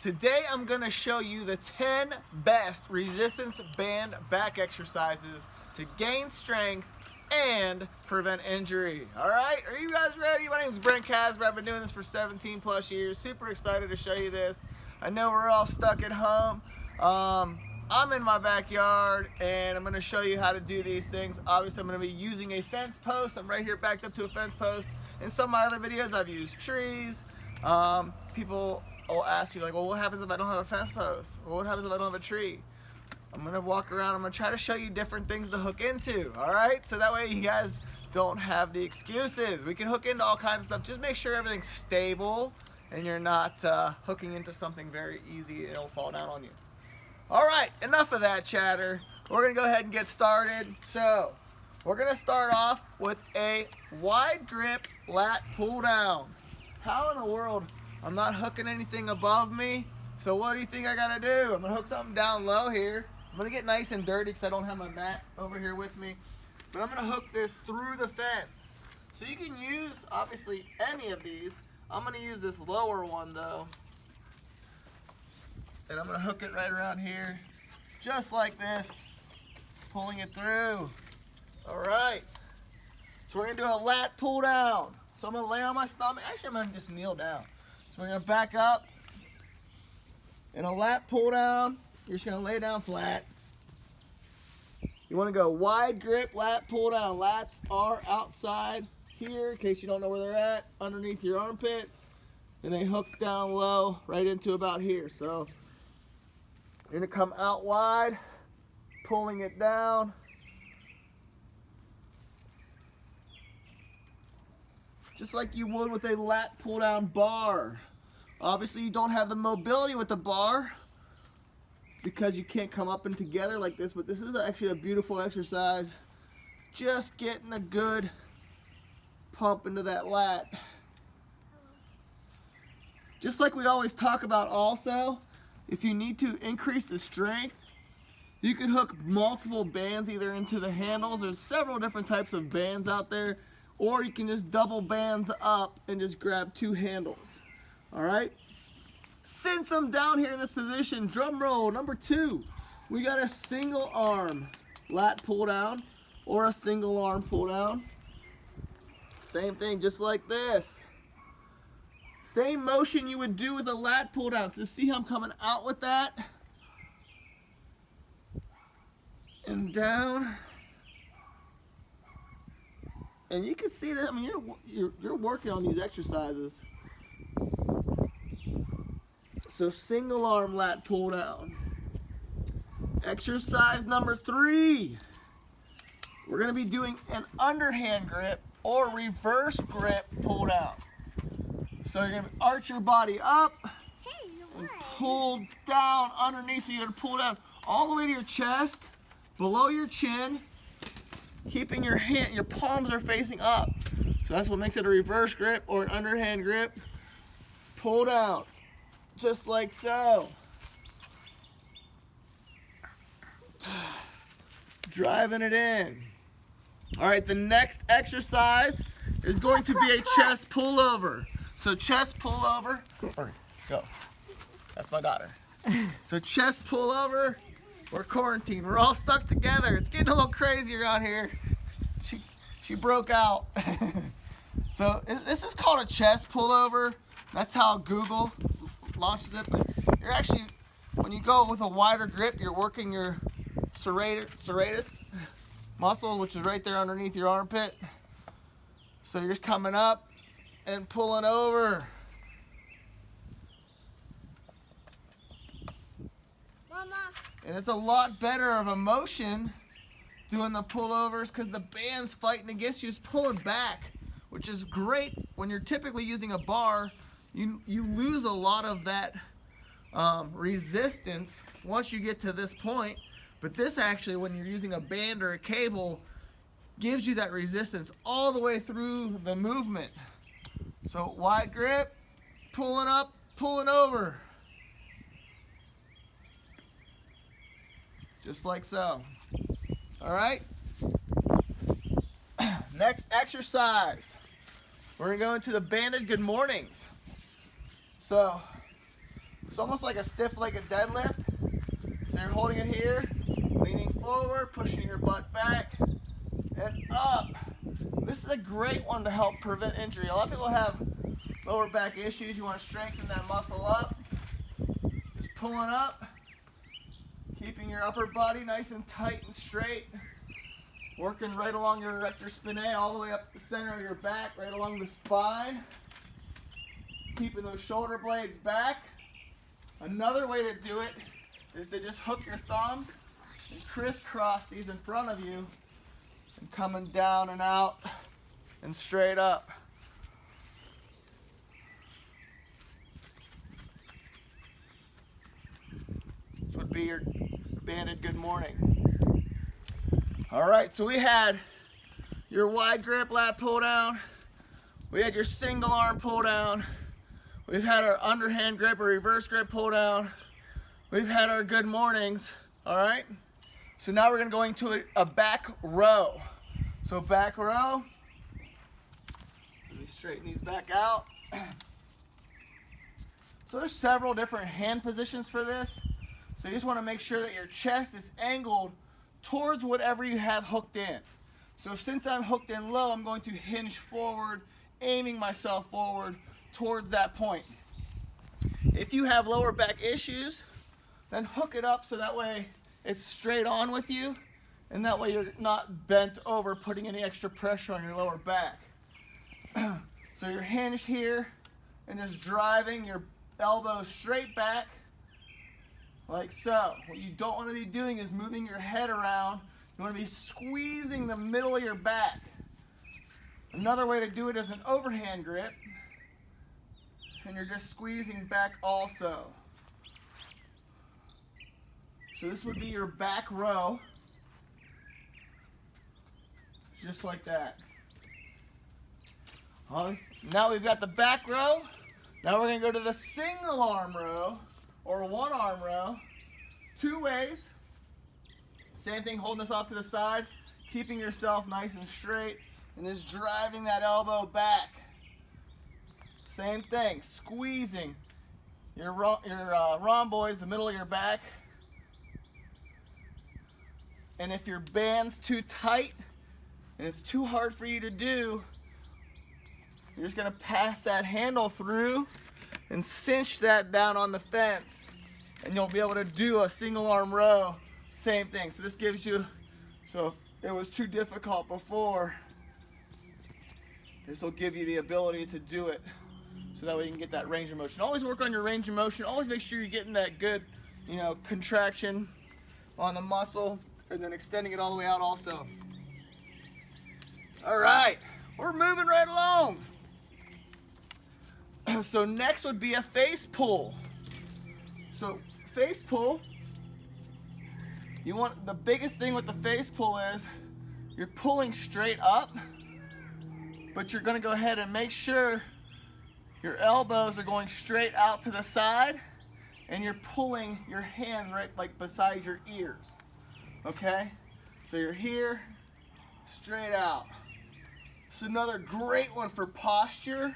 Today I'm going to show you the 10 best resistance band back exercises to gain strength and prevent injury. Alright, are you guys ready? My name is Brent Kasmer. I've been doing this for 17 plus years. Super excited to show you this. I know we're all stuck at home. I'm in my backyard and I'm going to show you how to do these things. Obviously I'm going to be using a fence post. I'm right here backed up to a fence post. In some of my other videos I've used trees. People will ask me like, well, what happens if I don't have a fence post? Well, what happens if I don't have a tree? I'm gonna walk around, I'm gonna try to show you different things to hook into, all right? So that way you guys don't have the excuses. We can hook into all kinds of stuff. Just make sure everything's stable and you're not hooking into something very easy and it'll fall down on you. All right, enough of that chatter. We're gonna go ahead and get started. So, we're gonna start off with a wide grip lat pull down. How in the world? I'm not hooking anything above me. So what do you think I gotta do? I'm gonna hook something down low here. I'm gonna get nice and dirty because I don't have my mat over here with me. But I'm gonna hook this through the fence. So you can use, obviously, any of these. I'm gonna use this lower one though. And I'm gonna hook it right around here. Just like this. Pulling it through. All right. So we're gonna do a lat pull down. So I'm gonna lay on my stomach. Actually, I'm gonna just kneel down. So we're gonna back up. In a lat pull down, you're just gonna lay down flat. You wanna go wide grip, lat pull down. Lats are outside here, in case you don't know where they're at, underneath your armpits. And they hook down low, right into about here. So you're gonna come out wide, pulling it down. Just like you would with a lat pull down bar. Obviously you don't have the mobility with the bar because you can't come up and together like this, but this is actually a beautiful exercise. Just getting a good pump into that lat. Just like we always talk about also, if you need to increase the strength, you can hook multiple bands either into the handles. There's several different types of bands out there, or you can just double bands up and just grab two handles. All right, since I'm down here in this position, drum roll number 2, we got a single arm lat pull down or a single arm pull down. Same thing, just like this. Same motion you would do with a lat pull down. So see how I'm coming out with that? And down. And you can see that, I mean, you're working on these exercises. So single arm lat pull down. Exercise number 3. We're gonna be doing an underhand grip or reverse grip pull down. So you're gonna arch your body up and pull down underneath. So you're gonna pull down all the way to your chest, below your chin, keeping your palms are facing up. So that's what makes it a reverse grip or an underhand grip. Pull down. Just like so. Driving it in. All right, the next exercise is going to be a chest pullover. So chest pullover. Go. That's my daughter. So chest pullover. We're quarantined. We're all stuck together. It's getting a little crazy around here. She broke out. So this is called a chest pullover. That's how Google launches it, but you're actually, when you go with a wider grip, you're working your serratus muscle, which is right there underneath your armpit. So you're just coming up and pulling over. Mama. And it's a lot better of a motion doing the pullovers because the band's fighting against you. It's pulling back, which is great when you're typically using a bar. You lose a lot of that resistance once you get to this point, but this actually, when you're using a band or a cable, gives you that resistance all the way through the movement. So wide grip, pulling up, pulling over. Just like so. All right? Next exercise. We're going to go into the banded good mornings. So It's almost like a stiff-legged deadlift. So you're holding it here, leaning forward, pushing your butt back, and up. This is a great one to help prevent injury. A lot of people have lower back issues. You want to strengthen that muscle up. Just pulling up, keeping your upper body nice and tight and straight. Working right along your erector spinae, all the way up the center of your back, right along the spine. Keeping those shoulder blades back. Another way to do it is to just hook your thumbs and crisscross these in front of you and coming down and out and straight up. This would be your banded good morning. All right, so we had your wide grip lat pull down. We had your single arm pull down. We've had our underhand grip or reverse grip pull down. We've had our good mornings, all right? So now we're gonna go into a back row. So back row, let me straighten these back out. So there's several different hand positions for this. So you just wanna make sure that your chest is angled towards whatever you have hooked in. So since I'm hooked in low, I'm going to hinge forward, aiming myself forward towards that point. If you have lower back issues, then hook it up so that way it's straight on with you, and that way you're not bent over putting any extra pressure on your lower back. So you're hinged here and just driving your elbows straight back like so. What you don't want to be doing is moving your head around. You want to be squeezing the middle of your back. Another way to do it is an overhand grip, and you're just squeezing back also. So this would be your back row, just like that. Now we've got the back row. Now we're going to go to the single arm row or one arm row. Two ways. Same thing, holding this off to the side, keeping yourself nice and straight, and just driving that elbow back. Same thing, squeezing your rhomboids, the middle of your back. And if your band's too tight and it's too hard for you to do, you're just gonna pass that handle through and cinch that down on the fence, and you'll be able to do a single arm row. Same thing. So this gives you, so if it was too difficult before, this will give you the ability to do it. So that way you can get that range of motion. Always work on your range of motion. Always make sure you're getting that good, contraction on the muscle, and then extending it all the way out also. All right, we're moving right along. So next would be a face pull. So face pull, the biggest thing with the face pull is you're pulling straight up, but you're gonna go ahead and make sure your elbows are going straight out to the side, and you're pulling your hands right like beside your ears, okay? So you're here, straight out. This is another great one for posture.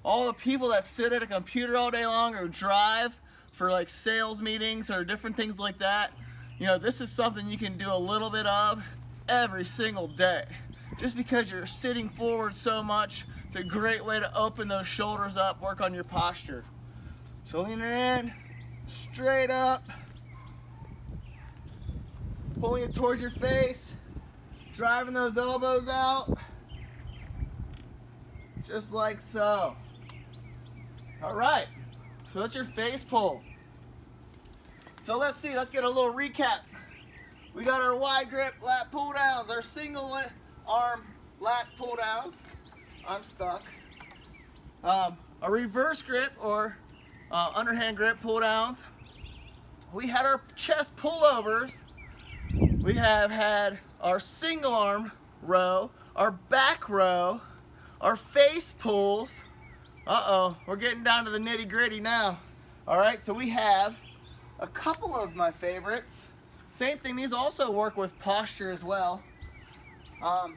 All the people that sit at a computer all day long or drive for like sales meetings or different things like that, this is something you can do a little bit of every single day. Just because you're sitting forward so much, it's a great way to open those shoulders up, work on your posture. So leaning in, straight up, pulling it towards your face, driving those elbows out, just like so. All right, so that's your face pull. So let's get a little recap. We got our wide grip lat pull downs, our single arm lat pull downs. I'm stuck. A reverse grip or underhand grip pull downs. We had our chest pullovers. We have had our single arm row, our back row, our face pulls. We're getting down to the nitty gritty now. All right, so we have a couple of my favorites. Same thing, these also work with posture as well. I'm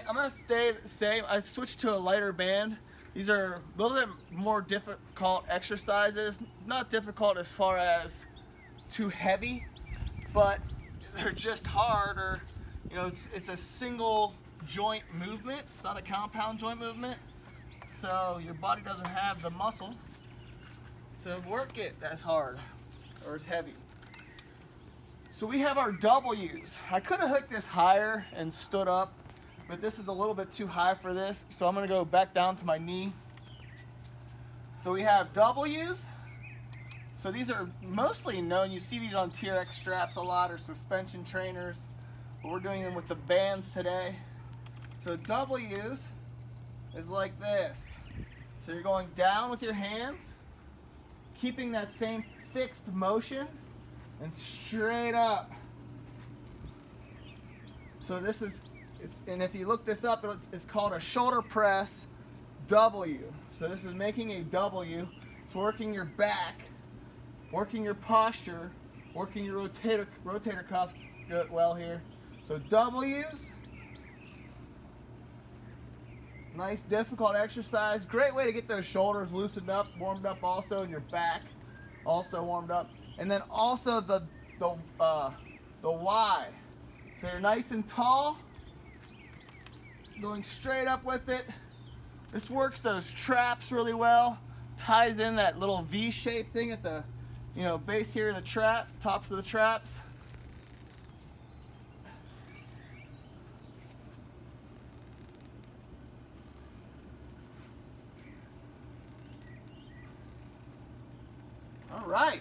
gonna stay the same. I switched to a lighter band These are a little bit more difficult exercises. Not difficult as far as too heavy, but they're just hard, or you know, it's a single joint movement. It's not a compound joint movement. So your body doesn't have the muscle to work it as hard or as heavy. So we have our W's. I could have hooked this higher and stood up, but this is a little bit too high for this, so I'm gonna go back down to my knee. So we have W's. So these are mostly known, you see these on TRX straps a lot, or suspension trainers, but we're doing them with the bands today. So W's is like this. So you're going down with your hands, keeping that same fixed motion, and straight up. So this is, and if you look this up, it's called a shoulder press W. So this is making a W. It's working your back, working your posture, working your rotator cuffs well here. So W's. Nice difficult exercise. Great way to get those shoulders loosened up, warmed up also, and your back also warmed up. And then also the Y. So you're nice and tall, going straight up with it. This works those traps really well. Ties in that little V-shaped thing at the, you know, base here of the trap, tops of the traps. All right.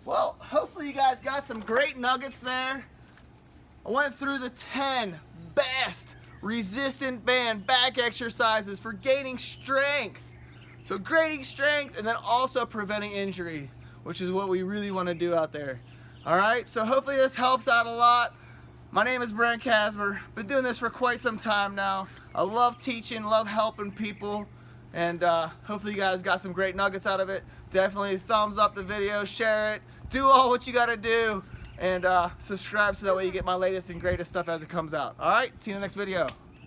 Well, hopefully you guys got some great nuggets there. I went through the 10 best resistant band back exercises for gaining strength. So gaining strength and then also preventing injury, which is what we really want to do out there. All right, so hopefully this helps out a lot. My name is Brent Kasmer. Been doing this for quite some time now. I love teaching, love helping people, and hopefully you guys got some great nuggets out of it. Definitely thumbs up the video, share it, do all what you got to do, and subscribe so that way you get my latest and greatest stuff as it comes out. All right, see you in the next video.